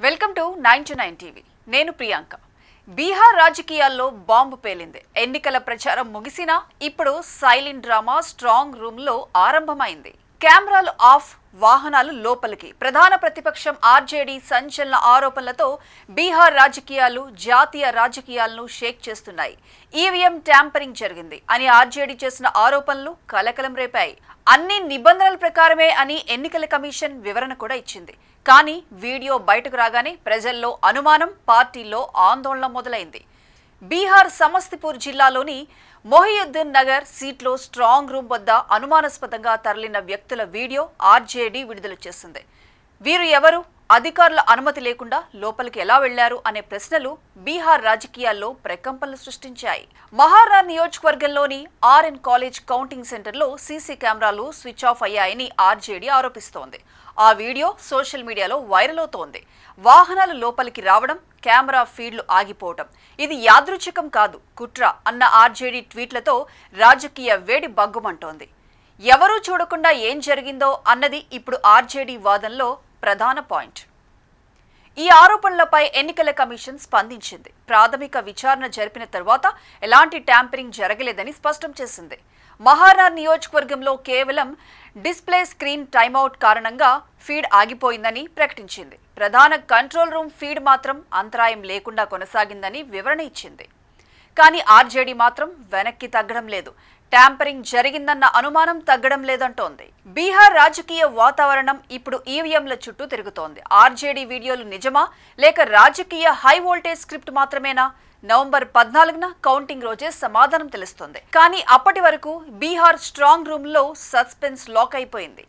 Welcome to 9 TV. నేను ప్రియాంక. బీహార్ రాజకీయాల్లో bomb పేలింది. ఎన్నికల ప్రచారం ముగిసినా ఇప్పుడు సైలెంట్ డ్రామా స్ట్రాంగ్ రూమ్ లో ఆరంభమైంది. కెమెరాలు ఆఫ్, వాహనాలు లోపలికి. ప్రధాన ప్రతిపక్షం ఆర్జేడీ సంచలన ఆరోపణలతో బీహార్ రాజకీయాలు జాతీయ రాజకీయాలను షేక్ చేస్తున్నాయి. ఈవీఎం ట్యాంపరింగ్ జరిగింది అని ఆర్జేడీ చేసిన ఆరోపణలు కలకలం రేపాయి. అన్ని నిబంధనల ప్రకారమే అని ఎన్నికల కమిషన్ వివరణ కూడా ఇచ్చింది. కానీ వీడియో బయటకు రాగానే ప్రజల్లో అనుమానం, పార్టీల్లో ఆందోళన మొదలైంది. బీహార్ సమస్తిపూర్ జిల్లాలోని మొహియుద్దీన్ నగర్ సీట్లో స్ట్రాంగ్ రూమ్ వద్ద అనుమానాస్పదంగా తరలిన వ్యక్తుల వీడియో ఆర్జేడీ విడుదల చేసింది. వీరు ఎవరు, అధికారుల అనుమతి లేకుండా లోపలికి ఎలా వెళ్లారు అనే ప్రశ్నలు బీహార్ రాజకీయాల్లో ప్రకంపనలు సృష్టించాయి. మహారార్ నియోజకవర్గంలోని ఆర్ఎన్ కాలేజ్ కౌంటింగ్ సెంటర్లో సీసీ కెమెరాలు స్విచ్ ఆఫ్ అయ్యాయని ఆర్జేడీ ఆరోపిస్తోంది. ఆ వీడియో సోషల్ మీడియాలో వైరల్ అవుతోంది. వాహనాలు లోపలికి రావడం, కెమెరా ఫీడ్లు ఆగిపోవడం ఇది యాదృచ్ఛికం కాదు, కుట్ర అన్న ఆర్జేడీ ట్వీట్లతో రాజకీయ వేడి బగ్గుమంటోంది. ఎవరూ చూడకుండా ఏం జరిగిందో అన్నది ఇప్పుడు ఆర్జేడీ వాదనలో ప్రధాన పాయింట్. ఈ ఆరోపణలపై ఎన్నికల కమిషన్ స్పందించింది. ప్రాథమిక విచారణ జరిపిన తర్వాత ఎలాంటి ట్యాంపరింగ్ జరగలేదని స్పష్టం చేసింది. మహారార్ నియోజకవర్గంలో కేవలం డిస్ప్లే స్క్రీన్ టైమ్అవుట్ కారణంగా ఫీడ్ ఆగిపోయిందని ప్రకటించింది. ప్రధాన కంట్రోల్ రూమ్ ఫీడ్ మాత్రం అంతరాయం లేకుండా కొనసాగిందని వివరణ ఇచ్చింది. కానీ ఆర్జేడీ మాత్రం వెనక్కి తగ్గడం లేదు. ట్యాంపరింగ్ జరిగిందన్న అనుమానం తగ్గడం లేదంటోంది. బీహార్ రాజకీయ వాతావరణం ఇప్పుడు ఈవీఎంల చుట్టూ తిరుగుతోంది. ఆర్జేడీ వీడియోలు నిజమా, లేక రాజకీయ హై వోల్టేజ్ స్క్రిప్ట్ మాత్రమేనా? నవంబర్ 14న కౌంటింగ్ రోజే సమాధానం తెలుస్తుంది. కానీ అప్పటి వరకు బీహార్ స్ట్రాంగ్ రూమ్ లో సస్పెన్స్ లాక్ అయిపోయింది.